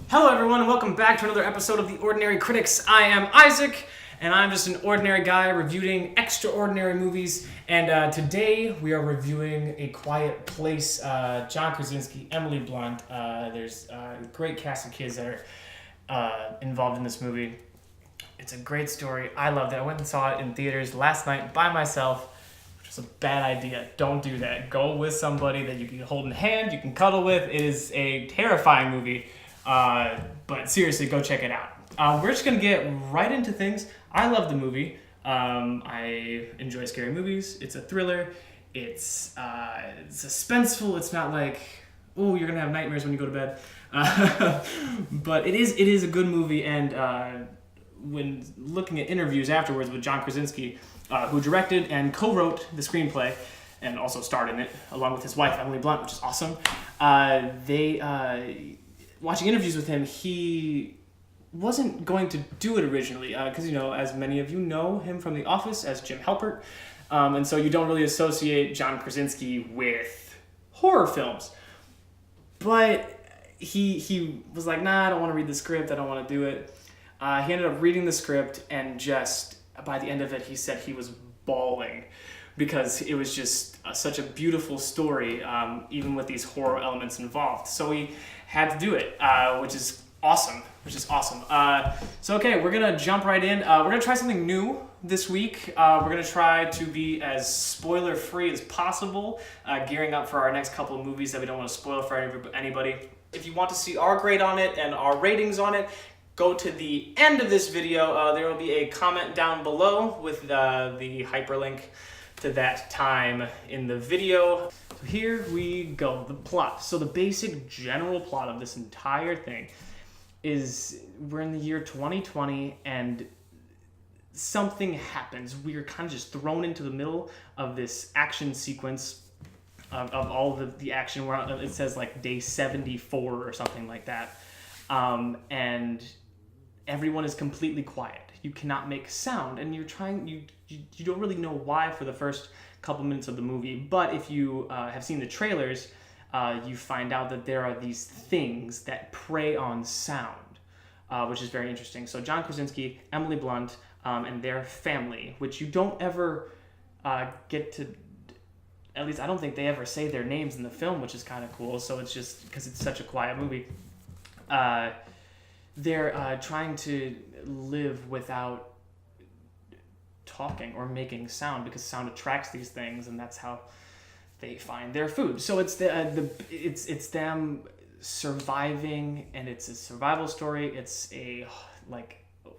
Hello everyone and welcome back to another episode of The Ordinary Critics. I am Isaac and I'm just an ordinary guy reviewing extraordinary movies, and today we are reviewing A Quiet Place. John Krasinski, Emily Blunt, there's a great cast of kids that are involved in this movie. It's a great story. I loved it. I went and saw it in theaters last night by myself, which was a bad idea. Don't do that. Go with somebody that you can hold in hand, you can cuddle with. It is a terrifying movie. But seriously, go check it out. We're just gonna get right into things. I love the movie. I enjoy scary movies. It's a thriller. It's suspenseful. It's not like, oh, you're gonna have nightmares when you go to bed. But it is a good movie. And when looking at interviews afterwards with John Krasinski, who directed and co-wrote the screenplay and also starred in it along with his wife Emily Blunt, which is awesome. Watching interviews with him, he wasn't going to do it originally because, as many of you know him from The Office as Jim Halpert, and so you don't really associate John Krasinski with horror films. But he was like, nah, I don't want to read the script, I don't want to do it. He ended up reading the script, and just by the end of it, he said he was bawling because it was just such a beautiful story, even with these horror elements involved. So he had to do it, which is awesome. So okay, we're gonna jump right in. We're gonna try something new this week. We're gonna try to be as spoiler-free as possible, gearing up for our next couple of movies that we don't want to spoil for anybody. If you want to see our grade on it and our ratings on it, go to the end of this video. There will be a comment down below with the hyperlink to that time in the video. So here we go, the plot. So the basic general plot of this entire thing is we're in the year 2020 and something happens. We are kind of just thrown into the middle of this action sequence of all the action. Where it says like day 74 or something like that. And everyone is completely quiet. You cannot make sound, and you don't really know why for the first couple minutes of the movie. But if you have seen the trailers, you find out that there are these things that prey on sound, which is very interesting. So John Krasinski, Emily Blunt, and their family, which you don't ever get to, at least I don't think they ever say their names in the film, which is kind of cool. So it's just because it's such a quiet movie. They're trying to live without talking or making sound because sound attracts these things, and that's how they find their food. So it's it's them surviving, and it's a survival story. It's a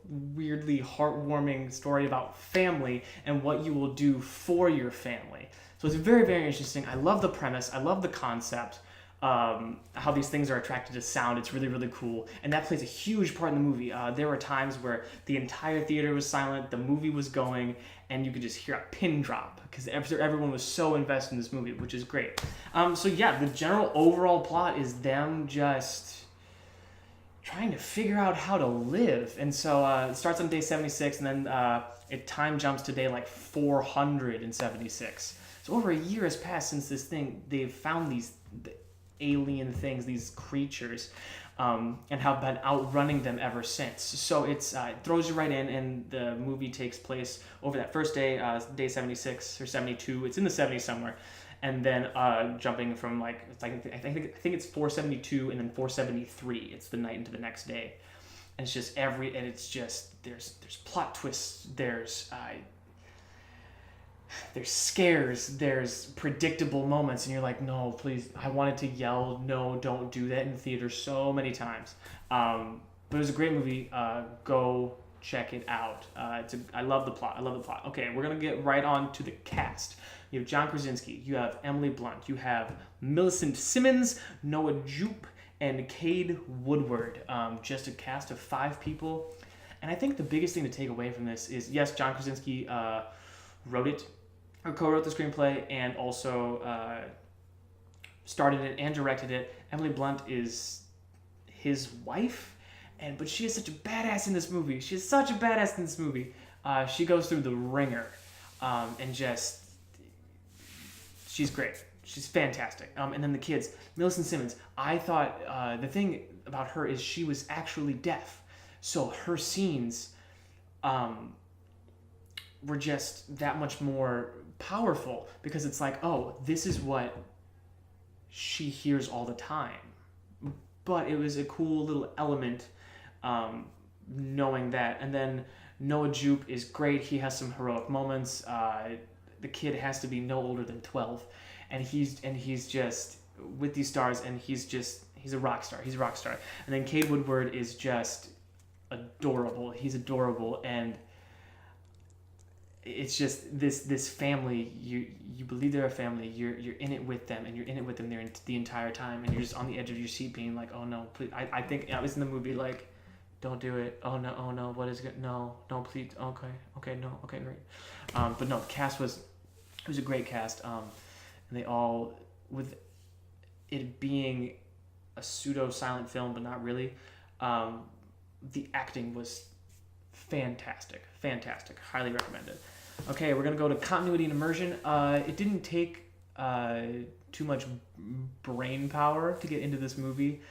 weirdly heartwarming story about family and what you will do for your family. So it's very, very interesting. I love the premise. I love the concept. How these things are attracted to sound. It's really, really cool. And that plays a huge part in the movie. There were times where the entire theater was silent, the movie was going, and you could just hear a pin drop because everyone was so invested in this movie, which is great. So yeah, the general overall plot is them just trying to figure out how to live. And so it starts on day 76, and then it time jumps to day 476. So over a year has passed since this thing, they've found these alien things, these creatures, and have been outrunning them ever since. So it throws you right in, and the movie takes place over that first day, day 76 or 72. It's in the 70s somewhere, and then jumping from I think it's 472 and then 473. It's the night into the next day, and it's just there's plot twists, there's scares, there's predictable moments, and you're like, no, please. I wanted to yell, no, don't do that in the theater so many times. But it was a great movie. Go check it out. I love the plot. Okay, we're going to get right on to the cast. You have John Krasinski. You have Emily Blunt. You have Millicent Simmonds, Noah Jupe, and Cade Woodward. Just a cast of 5 people. And I think the biggest thing to take away from this is, yes, John Krasinski co-wrote the screenplay and also started it and directed it. Emily Blunt is his wife, but she is such a badass in this movie. She goes through the ringer, and she's great. she's fantastic. And then the kids, Millicent Simmonds. I thought the thing about her is she was actually deaf, so her scenes were just that much more powerful because it's like, oh, this is what she hears all the time. But it was a cool little element, knowing that. And then Noah Jupe is great. He has some heroic moments. The kid has to be no older than 12, and he's just with these stars, and he's a rock star. He's a rock star. And then Cade Woodward is just adorable. He's adorable, and it's just this family. You believe they're a family. You're in it with them, and you're in it with them the entire time, and you're just on the edge of your seat, being like, oh no, please. I think I was in the movie like, don't do it. Oh no, what is it? No, please. Okay, no, okay, great. But no, the cast was a great cast, and they all, with it being a pseudo silent film, but not really. The acting was fantastic, highly recommended. Okay, we're gonna go to continuity and immersion. It didn't take too much brain power to get into this movie.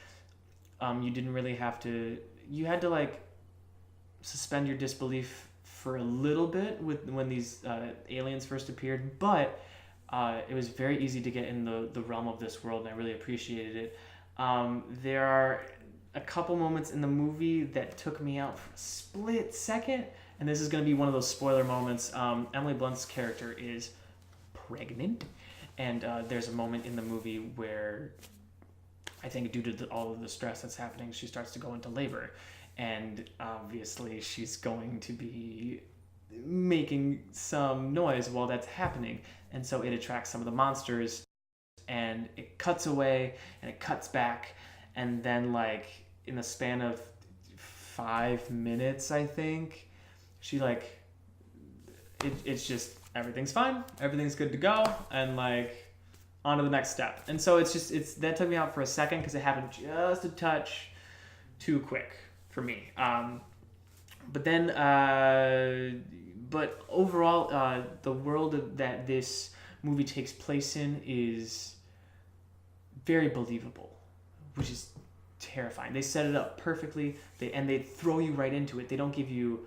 You didn't really have to. You had to like suspend your disbelief for a little bit when these aliens first appeared, but it was very easy to get in the realm of this world, and I really appreciated it. There are a couple moments in the movie that took me out for a split second, and this is going to be one of those spoiler moments. Emily Blunt's character is pregnant, and there's a moment in the movie where I think due to all of the stress that's happening, she starts to go into labor, and obviously she's going to be making some noise while that's happening, and so it attracts some of the monsters, and it cuts away and it cuts back, and then like in the span of 5 minutes, I think, she like it's just everything's fine, everything's good to go, and like on to the next step. And so it's that took me out for a second because it happened just a touch too quick for me. But overall, the world that this movie takes place in is very believable, which is terrifying. They set it up perfectly, they throw you right into it. They don't give you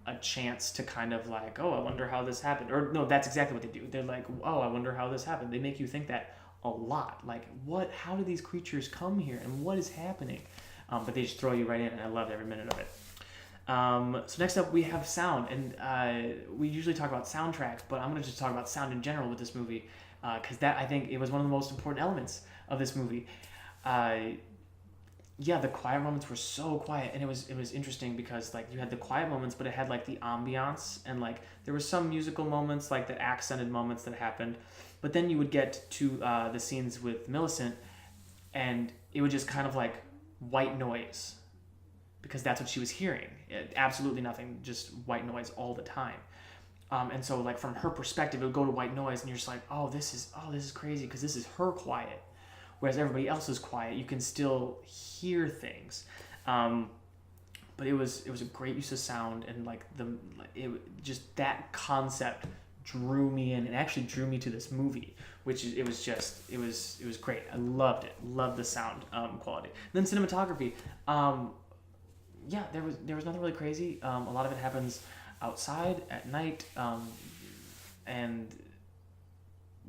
a chance to kind of like, oh, I wonder how this happened. Or no, that's exactly what they do. They're like, oh, I wonder how this happened. They make you think that a lot. Like, how do these creatures come here and what is happening? But they just throw you right in, and I loved every minute of it. So next up we have sound, and we usually talk about soundtrack, but I'm going to just talk about sound in general with this movie, because that, I think, it was one of the most important elements of this movie. Yeah, the quiet moments were so quiet, and it was interesting because like you had the quiet moments, but it had like the ambiance, and like there were some musical moments, like the accented moments that happened, but then you would get to the scenes with Millicent, and it would just kind of like white noise, because that's what she was hearing. Absolutely nothing, just white noise all the time. And so like from her perspective, it would go to white noise, and you're just like, oh, this is crazy, because this is her quiet. Whereas everybody else is quiet, you can still hear things. But it was a great use of sound, and like just that concept drew me in. It actually drew me to this movie, which it was great. I loved it. Loved the sound quality. And then cinematography. Yeah, there was nothing really crazy. A lot of it happens outside at night, and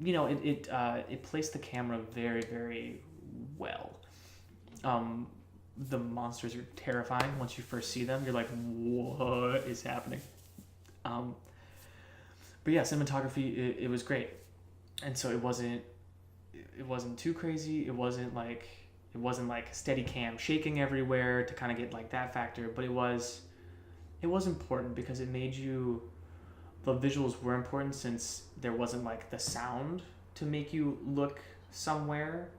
you know, it placed the camera very, very well. The monsters are terrifying once you first see them. You're like, what is happening? But yeah, cinematography, it was great, and so it wasn't too crazy. It wasn't like steady cam shaking everywhere to kind of get like that factor, but it was important because it made you. The visuals were important since there wasn't like the sound to make you look somewhere.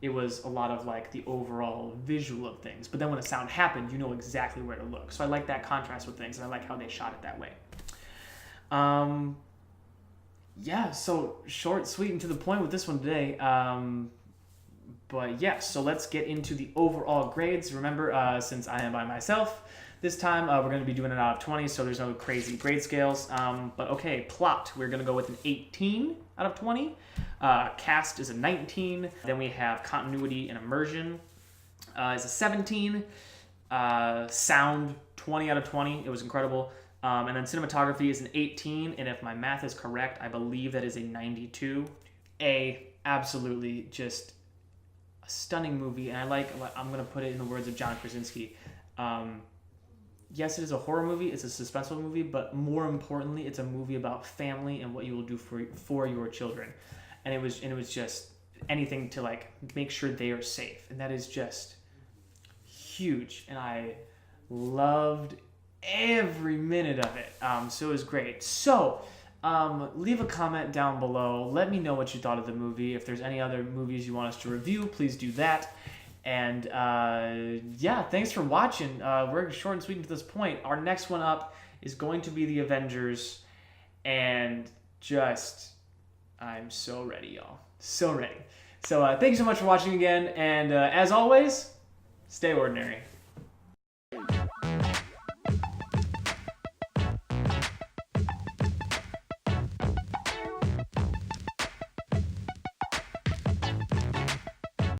It was a lot of like the overall visual of things. But then when the sound happened, you know exactly where to look. So I like that contrast with things, and I like how they shot it that way. Yeah, so short, sweet, and to the point with this one today. But yeah, so let's get into the overall grades. Remember, since I am by myself, This time we're going to be doing it out of 20, so there's no crazy grade scales. But okay, plot, we're going to go with an 18 out of 20. Cast is a 19. Then we have continuity and immersion is a 17. Sound, 20 out of 20. It was incredible. And then cinematography is an 18. And if my math is correct, I believe that is a 92. Absolutely just a stunning movie. And I'm going to put it in the words of John Krasinski. Yes, it is a horror movie. It's a suspenseful movie, but more importantly, it's a movie about family and what you will do for your children. And it was just anything to like make sure they are safe, and that is just huge. And I loved every minute of it. So it was great. So leave a comment down below. Let me know what you thought of the movie. If there's any other movies you want us to review, please do that. And yeah, thanks for watching. We're short and sweet to this point. Our next one up is going to be the Avengers, and just I'm so ready, y'all. So ready. So thank you so much for watching again, and as always, stay ordinary.